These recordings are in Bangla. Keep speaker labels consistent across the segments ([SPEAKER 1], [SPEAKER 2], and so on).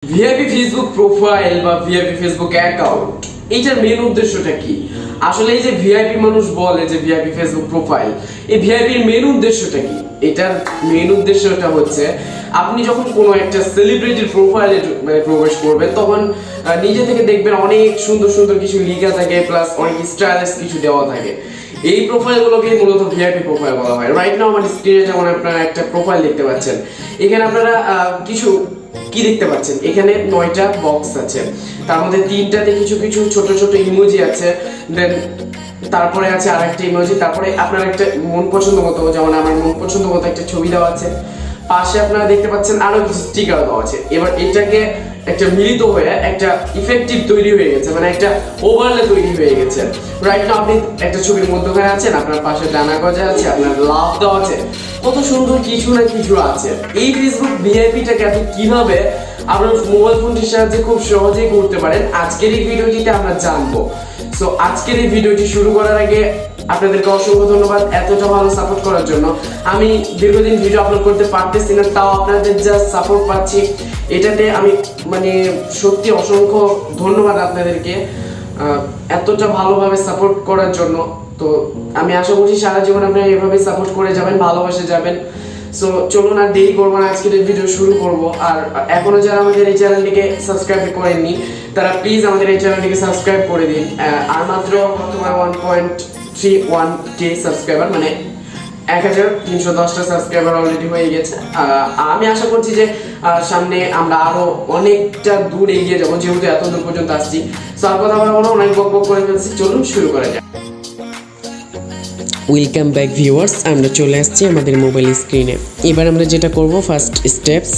[SPEAKER 1] ভিআইপি ফেসবুক প্রোফাইল বা ভিআইপি ফেসবুক অ্যাকাউন্ট এইটার মেন উদ্দেশ্যটা কি? আসলে এই যে ভিআইপি মানুষ বলে যে ভিআইপি ফেসবুক প্রোফাইল, এই ভিআইপির মেন উদ্দেশ্যটা কি? এটার মেন উদ্দেশ্যটা হচ্ছে আপনি যখন কোনো একটা সেলিব্রিটির প্রোফাইলে প্রবেশ করবেন তখন নিজে থেকে দেখবেন অনেক সুন্দর সুন্দর কিছু লেখা থাকে, প্লাস অনেক স্টাইলিশ কিছু দেওয়া থাকে। এই প্রোফাইলগুলোকে মূলত ভিআইপি প্রোফাইল বলা হয়। রাইট নাও আমার স্ক্রিনে যেমন আপনারা একটা প্রোফাইল দেখতে পাচ্ছেন, এখানে আপনারা কিছু কি দেখতে পাচ্ছেন, এখানে 9টা বক্স আছে, তার মধ্যে 3টাতে কিছু কিছু ছোট ছোট ইমোজি আছে, দেন তারপরে আছে আরেকটা ইমোজি, তারপরে আপনার একটা মন পছন্দ মতো, যেমন আমার মন পছন্দ মতো একটা ছবি দেওয়া আছে, পাশে আপনারা দেখতে পাচ্ছেন আরো কিছু স্টিকার দেওয়া আছে। এবার এটাকে একটা মিলিত হয়ে একটা ইফেক্টিভ তৈরি হয়ে গেছে, মানে একটা ওভারলে তৈরি হয়ে গেছে। রাইট নাও আপনি একটা ছবির মধ্যখানে আছেন, আপনার পাশে ডানা গজা আছে, আপনার লাভ দেওয়া আছে, কত সুন্দর কিছু না কিছু আছে। এই ফেসবুক ভিআইপিটাকে আপনি কিভাবে আপনার মোবাইল ফোনটির সাহায্যে খুব সহজেই করতে পারেন, আজকের এই ভিডিওটিতে আমরা জানবো। সো আজকের এই ভিডিওটি শুরু করার আগে আপনাদেরকে অসংখ্য ধন্যবাদ এতটা ভালো সাপোর্ট করার জন্য। আমি দীর্ঘদিন ভিডিও আপলোড করতে পারতেছি না, তাও আপনাদের যা সাপোর্ট পাচ্ছি এটাতে আমি মানে সত্যি অসংখ্য ধন্যবাদ আপনাদেরকে এতটা ভালোভাবে সাপোর্ট করার জন্য। তো আমি আশা করছি সারা জীবন আপনারা এভাবে সাপোর্ট করে যাবেন, ভালোবাসে যাবেন। সো চলুন আর দেরি করবো না, আজকের এই ভিডিও শুরু করব। আর এখনো যারা আমাদের এই চ্যানেলটিকে সাবস্ক্রাইব করেননি তারা প্লিজ আমাদের এই চ্যানেলটিকে সাবস্ক্রাইব করে দিন। আর মাত্র তোমার 1.31k সাবস্ক্রাইবার, মানে 1310টা সাবস্ক্রাইবার অলরেডি হয়ে গেছে। আমি আশা করছি যে সামনে আমরা আরো অনেকটা দূর এগিয়ে যাবো, যেহেতু এত দূর পর্যন্ত আসছি। সো আর কথা বলা অনেক বক বক করে ফেলছি, চলুন শুরু করা যাক।
[SPEAKER 2] ওয়েলকাম ব্যাক ভিউয়ার্স, আমরা চলে আসছি আমাদের মোবাইল স্ক্রিনে। এবার আমরা যেটা করব, ফার্স্ট স্টেপস,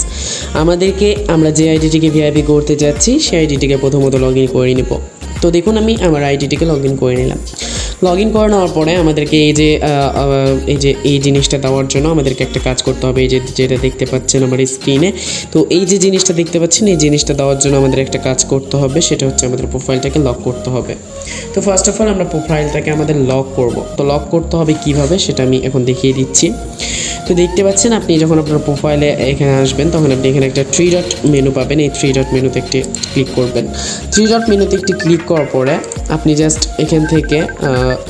[SPEAKER 2] আমরা যে আইডিটিকে ভিআইপি করতে যাচ্ছি সেই আইডিটিকে প্রথমত লগ ইন করে নেব। তো দেখুন আমি আমার আইডিটিকে লগ ইন করে নিলাম। লগ ইন করে নেওয়ার পরে আমাদেরকে এই জিনিসটা দেওয়ার জন্য আমাদেরকে একটা কাজ করতে হবে। এই যে যেটা দেখতে পাচ্ছেন আমার স্ক্রিনে, তো এই যে জিনিসটা দেখতে পাচ্ছেন, এই জিনিসটা দেওয়ার জন্য আমাদের একটা কাজ করতে হবে, সেটা হচ্ছে আমাদের প্রোফাইলটাকে লক করতে হবে। তো ফার্স্ট অফ অল আমরা প্রোফাইলটাকে আমাদের লক করব। তো লক করতে হবে কিভাবে সেটা আমি এখন দেখিয়ে দিচ্ছি। তো দেখতে পাচ্ছেন আপনি যখন আপনার প্রোফাইলে এখানে আসবেন তখন আপনি এখানে একটা 3 ডট মেনু পাবেন। এই 3 ডট মেনুতে একটি ক্লিক করবেন। 3 ডট মেনুতে একটি ক্লিক করার পরে আপনি জাস্ট এখান থেকে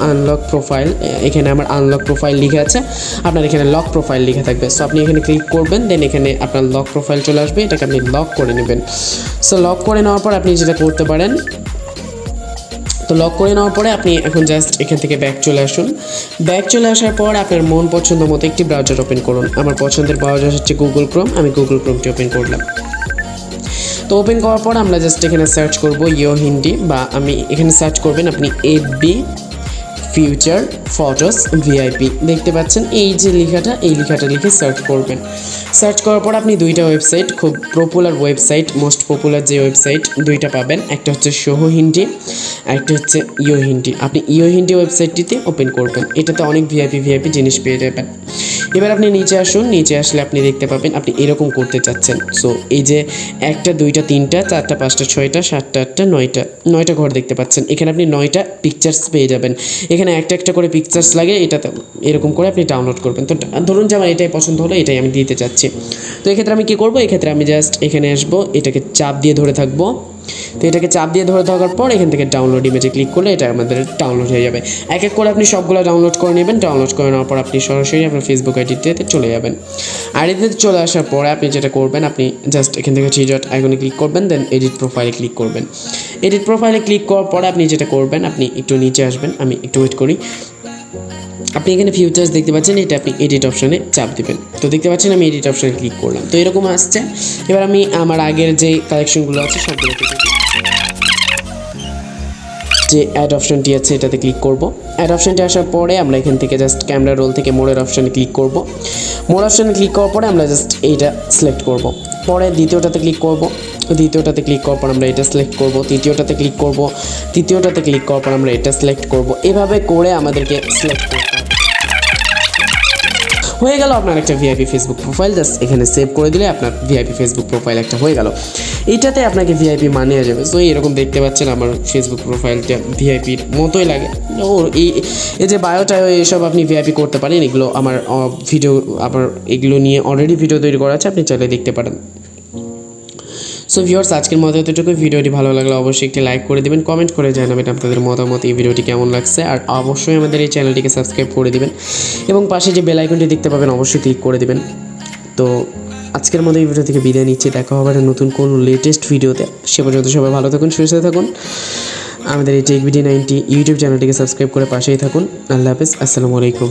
[SPEAKER 2] আনলক প্রোফাইল, এখানে আমার আনলক প্রোফাইল লিখে আছে, আপনার এখানে লক প্রোফাইল লিখে থাকবে। সো আপনি এখানে ক্লিক করবেন, দেন এখানে আপনার লক প্রোফাইল চলে আসবে, এটাকে আপনি লক করে নেবেন। সো লক করে নেওয়ার পর আপনি যেটা করতে পারেন, তো লক করে নেওয়ার পরে আপনি এখন জাস্ট এখান থেকে ব্যাক চলে আসুন। ব্যাক চলে আসার পর আপনার মন পছন্দ মতো একটি ব্রাউজার ওপেন করুন। আমার পছন্দের ব্রাউজার হচ্ছে গুগল ক্রোম, আমি গুগল ক্রোমটি ওপেন করলাম। তো ওপেন করার পর আমরা জাস্ট এখানে সার্চ করব ইয়ো হিন্দি, বা আমি এখানে সার্চ করবেন আপনি এফবি ফিউচার ফটোস ভিআইপি, দেখতে পাচ্ছেন এই যে লেখাটা, এই লেখাটা লিখে সার্চ করবেন। সার্চ করার পর আপনি দুইটা ওয়েবসাইট, খুব পপুলার ওয়েবসাইট, মোস্ট পপুলার যে ওয়েবসাইট দুইটা পাবেন, একটা হচ্ছে সোহো হিন্দি, একটা হচ্ছে ইয়ো হিন্দি। আপনি ইয়ো হিন্দি ওয়েবসাইটটিতে ওপেন করবেন, এটাতে অনেক ভিআইপি জিনিস পেয়ে যাবেন। এবার আপনি নিচে আসুন, নিচে আসলে আপনি দেখতে পাবেন আপনি এরকম করতে চাচ্ছেন। সো এই যে 1টা 2টা 3টা 4টা 5টা 6টা 7টা 8টা 9টা ঘর দেখতে পাচ্ছেন, এখানে আপনি 9টা পিকচার্স পেয়ে যাবেন। এখানে একটা একটা করে পিকচার্স লাগে, এটাতে এরকম করে আপনি ডাউনলোড করবেন। তো ধরুন যে আমার এটাই পছন্দ হলো, এটাই আমি দিতে চাচ্ছি। তো এক্ষেত্রে আমি কী করবো, এক্ষেত্রে আমি জাস্ট এখানে আসবো, এটাকে চাপ দিয়ে ধরে থাকবো। তো এটাকে চাপ দিয়ে ধরে থাকার পর এখান থেকে ডাউনলোড ইমেজে ক্লিক করলে এটা আমাদের ডাউনলোড হয়ে যাবে। এক এক করে আপনি সবগুলো ডাউনলোড করে নেবেন। ডাউনলোড করে নেওয়ার পর আপনি সরাসরি আপনার ফেসবুক আইডিতে চলে যাবেন। আইডিতে চলে আসার পরে আপনি যেটা করবেন, আপনি জাস্ট এখান থেকে 3 ডট আইকনে ক্লিক করবেন, দেন এডিট প্রোফাইলে ক্লিক করবেন। এডিট প্রোফাইলে ক্লিক করার পরে আপনি যেটা করবেন, আপনি একটু নিচে আসবেন, আমি একটু ওয়েট করি। আপনি এখানে ফিউচার্স দেখতে পাচ্ছেন, এটা আপনি এডিট অপশানে চাপ দেবেন। তো দেখতে পাচ্ছেন আমি এডিট অপশানে ক্লিক করলাম, তো এরকম আসছে। এবার আমি আমার আগের যে কালেকশনগুলো আছে সবগুলো যে অ্যাড অপশনটি আছে এটাতে ক্লিক করব। অ্যাড অপশনটি আসার পরে আমরা এখান থেকে জাস্ট ক্যামেরা রোল থেকে মোড়ের অপশানে ক্লিক করব। মোড় অপশানে ক্লিক করার পরে আমরা জাস্ট এইটা সিলেক্ট করব। পরে দ্বিতীয়টাতে ক্লিক করব। দ্বিতীয়টাতে ক্লিক করার পর আমরা এটা সিলেক্ট করব। তৃতীয়টাতে ক্লিক করব। তৃতীয়টাতে ক্লিক করার পর আমরা এটা সিলেক্ট করব। এভাবে করে আমাদেরকে সিলেক্ট করতে হবে। হয়ে গেল আপনার একটা ভিআইপি ফেসবুক প্রোফাইল। জাস্ট এখানে সেভ করে দিলে আপনার ভিআইপি ফেসবুক প্রোফাইল একটা হয়ে গেল। এইটাতে আপনাকে ভিআইপি মানিয়ে যাবে। সো এরকম দেখতে পাচ্ছেন আমার ফেসবুক প্রোফাইলটা ভিআইপির মতোই লাগে। ওর এই যে বায়োটা এসব আপনি ভিআইপি করতে পারেন, এগুলো আমার এগুলো নিয়ে অলরেডি ভিডিও তৈরি করা আছে, আপনি চাইলে দেখতে পারেন। সো ভিউয়ার্স, আজকের মতো এতটুকু। ভিডিওটি ভালো লাগলে অবশ্যই একটি লাইক করে দিবেন, কমেন্ট করে জানাবেন আপনাদের মতামত এই ভিডিওটি কেমন লাগছে, আর অবশ্যই আমাদের এই চ্যানেলটিকে সাবস্ক্রাইব করে দিবেন এবং পাশে যে বেল আইকনটি দেখতে পাবেন অবশ্যই ক্লিক করে দিবেন। তো আজকের মতো এই ভিডিও থেকে বিদায় নিচ্ছি, দেখা হবে একটা নতুন কোনো লেটেস্ট ভিডিওতে। সে পর্যন্ত সবাই ভালো থাকুন, সুস্থ থাকুন। আমাদের এই টেক ভিডিও 90 ইউটিউব চ্যানেলটিকে সাবস্ক্রাইব করে পাশেই থাকুন। আল্লাহ হাফেজ, আসসালামু আলাইকুম।